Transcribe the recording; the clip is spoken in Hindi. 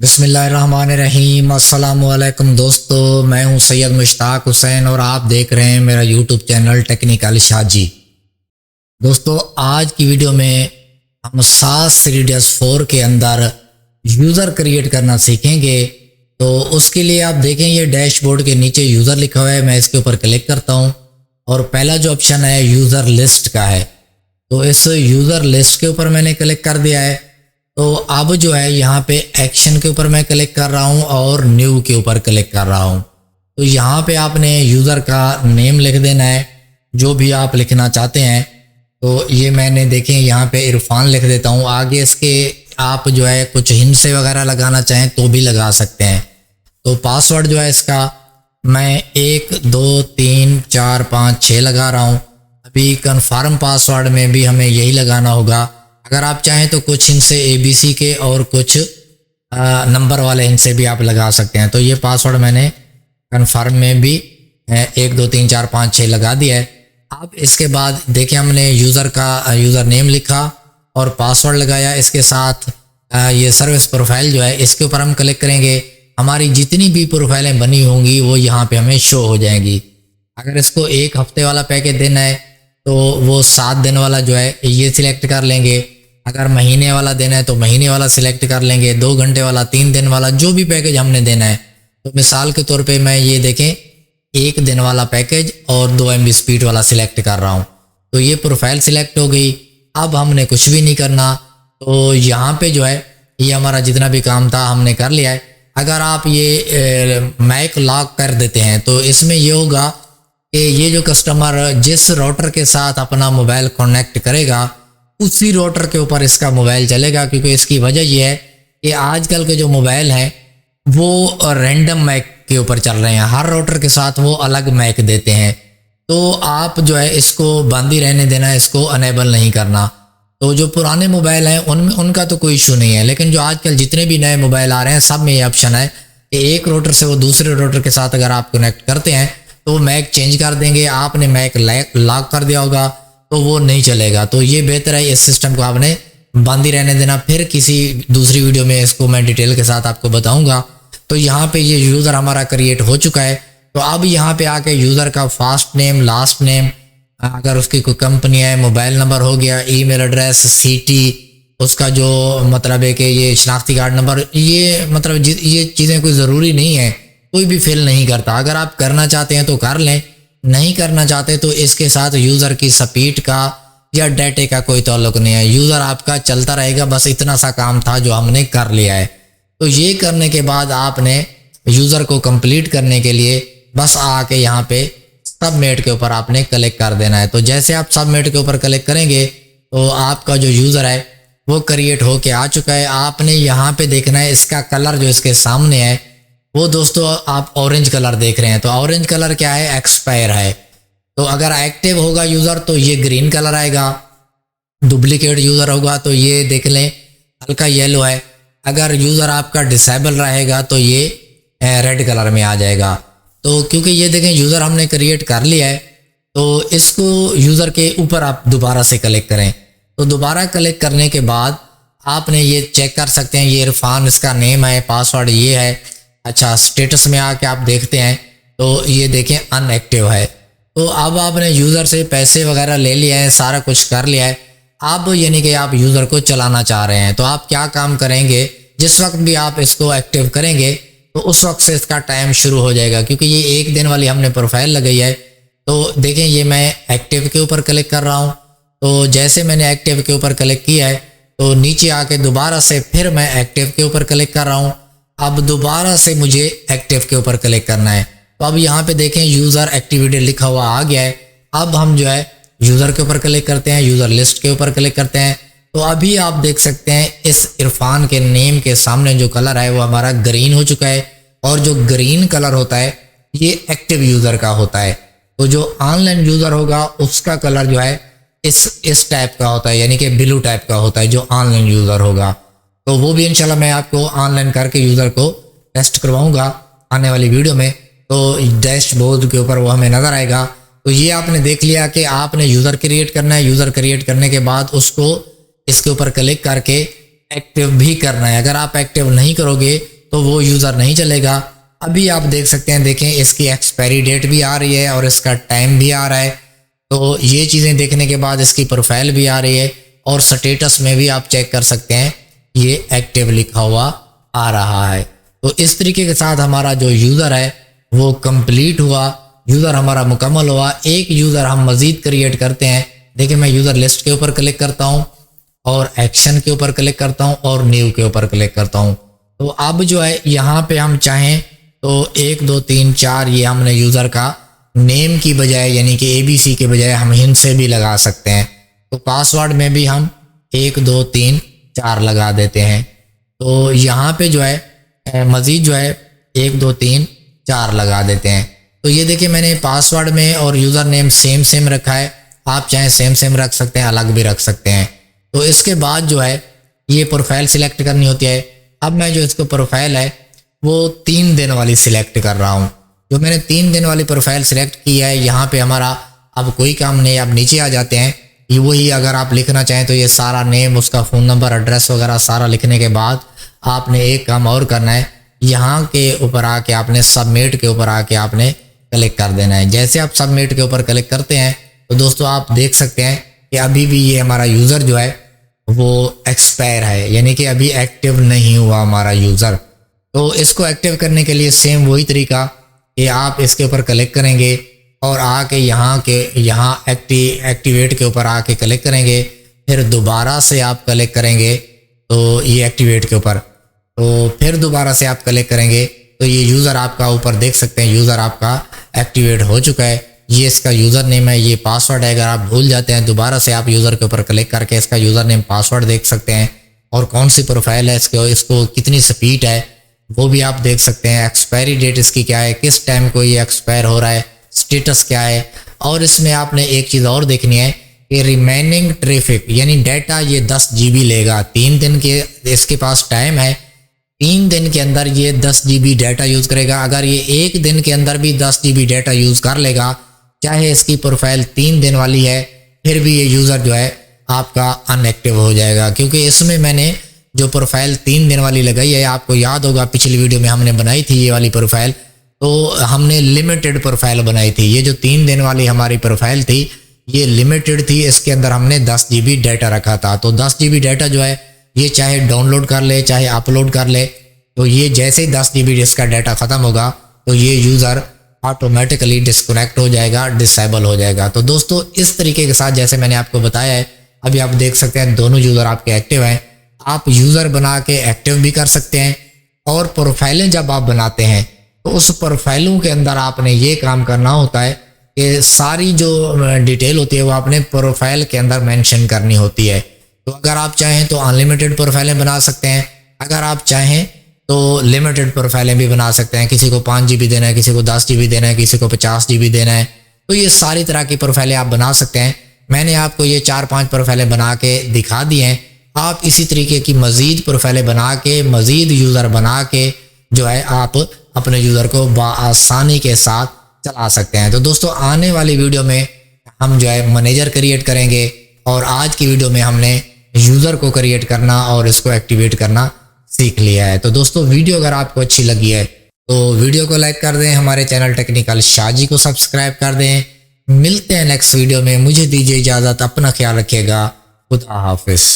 बिस्मिल्लाहिर्रहमानिर्रहीम। अस्सलामुअलैकुम दोस्तों, मैं हूं सैयद मुश्ताक हुसैन और आप देख रहे हैं मेरा यूट्यूब चैनल टेक्निकल शाजी। दोस्तों, आज की वीडियो में हम सास 3ds4 के अंदर यूज़र क्रिएट करना सीखेंगे। तो उसके लिए आप देखें, ये डैशबोर्ड के नीचे यूज़र लिखा हुआ है। मैं इसके ऊपर क्लिक करता हूं और पहला जो ऑप्शन है यूज़र लिस्ट का है, तो इस यूज़र लिस्ट के ऊपर मैंने क्लिक कर दिया है। तो अब जो है यहाँ पे एक्शन के ऊपर मैं क्लिक कर रहा हूँ और न्यू के ऊपर क्लिक कर रहा हूँ। तो यहाँ पे आपने यूज़र का नेम लिख देना है, जो भी आप लिखना चाहते हैं। तो ये मैंने देखें यहाँ पे इरफान लिख देता हूँ। आगे इसके आप जो है कुछ हिंसे वगैरह लगाना चाहें तो भी लगा सकते हैं। तो पासवर्ड जो है इसका मैं 1 2 3 4 5 6 लगा रहा हूँ। अभी कन्फर्म पासवर्ड में भी हमें यही लगाना होगा। अगर आप चाहें तो कुछ हिंसे ABC के और कुछ नंबर वाले हिंसे भी आप लगा सकते हैं। तो ये पासवर्ड मैंने कन्फर्म में भी 1 2 3 4 5 6 लगा दिया है। अब इसके बाद देखिए, हमने यूज़र का यूज़र नेम लिखा और पासवर्ड लगाया। इसके साथ ये सर्विस प्रोफाइल जो है इसके ऊपर हम क्लिक करेंगे। हमारी जितनी भी प्रोफाइलें बनी होंगी वो यहाँ पे हमें शो हो जाएंगी। अगर इसको 1 हफ्ते वाला पैकेज देना है तो वो 7 दिन वाला जो है ये सिलेक्ट कर लेंगे। अगर महीने वाला देना है तो महीने वाला सिलेक्ट कर लेंगे। 2 घंटे वाला, 3 दिन वाला, जो भी पैकेज हमने देना है। तो मिसाल के तौर पे मैं ये देखें 1 दिन वाला पैकेज और 2 MB स्पीड वाला सिलेक्ट कर रहा हूँ। तो ये प्रोफाइल सिलेक्ट हो गई। अब हमने कुछ भी नहीं करना। तो यहाँ पे जो है ये हमारा जितना भी काम था हमने कर लिया है। अगर आप ये मैक लॉक कर देते हैं तो इसमें ये होगा कि ये जो कस्टमर जिस राउटर के साथ अपना मोबाइल कनेक्ट करेगा उसी राउटर के ऊपर इसका मोबाइल चलेगा। क्योंकि इसकी वजह यह है कि आजकल के जो मोबाइल हैं वो रैंडम मैक के ऊपर चल रहे हैं। हर राउटर के साथ वो अलग मैक देते हैं। तो आप जो है इसको बंद ही रहने देना, इसको अनेबल नहीं करना। तो जो पुराने मोबाइल हैं उनमें उनका तो कोई इशू नहीं है, लेकिन जो आजकल जितने भी नए मोबाइल आ रहे हैं सब में ये ऑप्शन है कि एक राउटर से वो दूसरे राउटर के साथ अगर आप कनेक्ट करते हैं तो मैक चेंज कर देंगे। आपने मैक लॉक कर दिया होगा तो वो नहीं चलेगा। तो ये बेहतर है, इस सिस्टम को आपने बंद ही रहने देना। फिर किसी दूसरी वीडियो में इसको मैं डिटेल के साथ आपको बताऊंगा। तो यहाँ पे ये यूज़र हमारा क्रिएट हो चुका है। तो अब यहाँ पे आके यूज़र का फर्स्ट नेम, लास्ट नेम, अगर उसकी कोई कंपनी है, मोबाइल नंबर हो गया, ईमेल एड्रेस, सिटी, उसका जो मतलब है कि ये शनाख्ती कार्ड नंबर, ये मतलब ये चीज़ें कोई ज़रूरी नहीं है, कोई भी फिल नहीं करता। अगर आप करना चाहते हैं तो कर लें, नहीं करना चाहते तो इसके साथ यूज़र की स्पीड का या डाटे का कोई ताल्लुक नहीं है। यूज़र आपका चलता रहेगा। बस इतना सा काम था जो हमने कर लिया है। तो ये करने के बाद आपने यूज़र को कंप्लीट करने के लिए बस आके यहाँ पे सबमिट के ऊपर आपने क्लिक कर देना है। तो जैसे आप सबमिट के ऊपर क्लिक करेंगे तो आपका जो यूज़र है वो क्रिएट होके आ चुका है। आपने यहाँ पे देखना है इसका कलर जो इसके सामने है वो दोस्तों आप ऑरेंज कलर देख रहे हैं। तो ऑरेंज कलर क्या है? एक्सपायर है। तो अगर एक्टिव होगा यूज़र तो ये ग्रीन कलर आएगा। डुप्लीकेट यूज़र होगा तो ये देख लें हल्का येलो है। अगर यूज़र आपका डिसेबल रहेगा तो ये रेड कलर में आ जाएगा। तो क्योंकि ये देखें यूज़र हमने क्रिएट कर लिया है तो इसको यूज़र के ऊपर आप दोबारा से क्लिक करें। तो दोबारा क्लिक करने के बाद आपने ये चेक कर सकते हैं, ये इरफान इसका नेम है, पासवर्ड ये है। अच्छा, स्टेटस में आके आप देखते हैं तो ये देखें अनएक्टिव है। तो अब आपने यूज़र से पैसे वगैरह ले लिया है, सारा कुछ कर लिया है। अब यानी कि आप यूज़र को चलाना चाह रहे हैं तो आप क्या काम करेंगे? जिस वक्त भी आप इसको एक्टिव करेंगे तो उस वक्त से इसका टाइम शुरू हो जाएगा। क्योंकि ये 1 दिन वाली हमने प्रोफाइल लगाई है। तो देखें ये मैं एक्टिव के ऊपर क्लिक कर रहा हूँ। तो जैसे मैंने एक्टिव के ऊपर क्लिक किया है तो नीचे आके दोबारा से फिर मैं एक्टिव के ऊपर क्लिक कर रहा हूँ। अब दोबारा से मुझे एक्टिव के ऊपर क्लिक करना है। तो अब यहाँ पे देखें यूज़र एक्टिविटी लिखा हुआ आ गया है। अब हम जो है यूज़र के ऊपर क्लिक करते हैं, यूज़र लिस्ट के ऊपर क्लिक करते हैं। तो अभी आप देख सकते हैं इस इरफान के नेम के सामने जो कलर है वो हमारा ग्रीन हो चुका है। और जो ग्रीन कलर होता है ये एक्टिव यूज़र का होता है। तो जो ऑनलाइन यूज़र होगा उसका कलर जो है इस टाइप का होता है, यानी कि ब्लू टाइप का होता है जो ऑनलाइन यूज़र होगा। तो वो भी इंशाल्लाह मैं आपको ऑनलाइन करके यूज़र को टेस्ट करवाऊंगा आने वाली वीडियो में। तो डैशबोर्ड के ऊपर वो हमें नज़र आएगा। तो ये आपने देख लिया कि आपने यूज़र क्रिएट करना है। यूज़र क्रिएट करने के बाद उसको इसके ऊपर क्लिक करके एक्टिव भी करना है। अगर आप एक्टिव नहीं करोगे तो वो यूज़र नहीं चलेगा। अभी आप देख सकते हैं, देखें इसकी एक्सपायरी डेट भी आ रही है और इसका टाइम भी आ रहा है। तो ये चीज़ें देखने के बाद इसकी प्रोफाइल भी आ रही है और स्टेटस में भी आप चेक कर सकते हैं, ये एक्टिव लिखा हुआ आ रहा है। तो इस तरीके के साथ हमारा जो यूज़र है वो कंप्लीट हुआ, यूज़र हमारा मुकम्मल हुआ। एक यूज़र हम मज़ीद क्रिएट करते हैं। देखिए मैं यूज़र लिस्ट के ऊपर क्लिक करता हूँ और एक्शन के ऊपर क्लिक करता हूँ और न्यू के ऊपर क्लिक करता हूँ। तो अब जो है यहाँ पे हम चाहें तो 1 2 3 4 ये हमने यूज़र का नेम की बजाय यानी कि ABC के बजाय हम हिंट से भी लगा सकते हैं। तो पासवर्ड में भी हम 1 2 3 4 लगा देते हैं। तो यहाँ पे जो है मज़ीद जो है 1 2 3 4 लगा देते हैं। तो ये देखिए मैंने पासवर्ड में और यूज़र नेम सेम रखा है। आप चाहें सेम रख सकते हैं, अलग भी रख सकते हैं। तो इसके बाद जो है ये प्रोफाइल सिलेक्ट करनी होती है। अब मैं जो इसको प्रोफाइल है वो 3 दिन वाली सिलेक्ट कर रहा हूँ। जो मैंने 3 दिन वाली प्रोफाइल सिलेक्ट की है, यहाँ पे हमारा अब कोई काम नहीं। अब नीचे आ जाते हैं, ये वही अगर आप लिखना चाहें तो ये सारा नेम, उसका फ़ोन नंबर, एड्रेस वगैरह सारा लिखने के बाद आपने एक काम और करना है, यहाँ के ऊपर आके आपने सबमिट के ऊपर आके आपने क्लिक कर देना है। जैसे आप सबमिट के ऊपर क्लिक करते हैं तो दोस्तों आप देख सकते हैं कि अभी भी ये हमारा यूज़र जो है वो एक्सपायर है, यानी कि अभी एक्टिव नहीं हुआ हमारा यूज़र। तो इसको एक्टिव करने के लिए सेम वही तरीका कि आप इसके ऊपर क्लिक करेंगे और आके यहाँ एक्टिवेट के ऊपर आके क्लिक करेंगे। फिर दोबारा से आप क्लिक करेंगे तो ये एक्टिवेट के ऊपर, तो फिर दोबारा से आप क्लिक करेंगे तो ये यूज़र आपका ऊपर देख सकते हैं, यूज़र आपका एक्टिवेट हो चुका है। ये इसका यूज़र नेम है, ये पासवर्ड है। अगर आप भूल जाते हैं दोबारा से आप यूज़र के ऊपर क्लिक करके इसका यूज़र नेम, पासवर्ड देख सकते हैं और कौन सी प्रोफाइल है इसको कितनी स्पीड है वो भी आप देख सकते हैं। एक्सपायरी डेट इसकी क्या है, किस टाइम को ये एक्सपायर हो रहा है, स्टेटस क्या है। और इसमें आपने एक चीज़ और देखनी है कि रिमेनिंग ट्रैफिक यानी डाटा ये 10 GB लेगा। 3 दिन के इसके पास टाइम है, 3 दिन के अंदर ये 10 GB डाटा यूज़ करेगा। अगर ये 1 दिन के अंदर भी 10 GB डाटा यूज़ कर लेगा, चाहे इसकी प्रोफाइल 3 दिन वाली है, फिर भी ये यूज़र जो है आपका अनएक्टिव हो जाएगा। क्योंकि इसमें मैंने जो प्रोफाइल 3 दिन वाली लगाई है, आपको याद होगा पिछली वीडियो में हमने बनाई थी ये वाली प्रोफाइल, तो हमने लिमिटेड प्रोफाइल बनाई थी। ये जो 3 दिन वाली हमारी प्रोफाइल थी ये लिमिटेड थी, इसके अंदर हमने 10 GB डाटा रखा था। तो 10 GB डाटा जो है ये चाहे डाउनलोड कर ले चाहे अपलोड कर ले, तो ये जैसे ही 10 GB इसका डाटा ख़त्म होगा तो ये यूज़र ऑटोमेटिकली डिस्कनेक्ट हो जाएगा, डिसेबल हो जाएगा। तो दोस्तों इस तरीके के साथ जैसे मैंने आपको बताया है, अभी आप देख सकते हैं दोनों यूज़र आपके एक्टिव हैं। आप यूज़र बना के एक्टिव भी कर सकते हैं और प्रोफाइलें जब आप बनाते हैं तो उस प्रोफाइलों के अंदर आपने ये काम करना होता है कि सारी जो डिटेल होती है वो आपने प्रोफाइल के अंदर मेंशन करनी होती है। तो अगर आप चाहें तो अनलिमिटेड प्रोफाइलें बना सकते हैं, अगर आप चाहें तो लिमिटेड प्रोफाइलें भी बना सकते हैं। किसी को 5 GB देना है, किसी को 10 GB देना है, किसी को 50 GB देना है, तो ये सारी तरह की प्रोफाइलें आप बना सकते हैं। मैंने आपको ये 4-5 प्रोफाइलें बना के दिखा दी हैं। आप इसी तरीके की मज़ीद प्रोफाइलें बना के, मज़ीद यूज़र बना के जो है आप अपने यूज़र को आसानी के साथ चला सकते हैं। तो दोस्तों आने वाली वीडियो में हम जो है मैनेजर क्रिएट करेंगे और आज की वीडियो में हमने यूज़र को क्रिएट करना और इसको एक्टिवेट करना सीख लिया है। तो दोस्तों वीडियो अगर आपको अच्छी लगी है तो वीडियो को लाइक कर दें, हमारे चैनल टेक्निकल शाजी को सब्सक्राइब कर दें। मिलते हैं नेक्स्ट वीडियो में, मुझे दीजिए इजाज़त, अपना ख्याल रखिएगा, खुदा हाफिज़।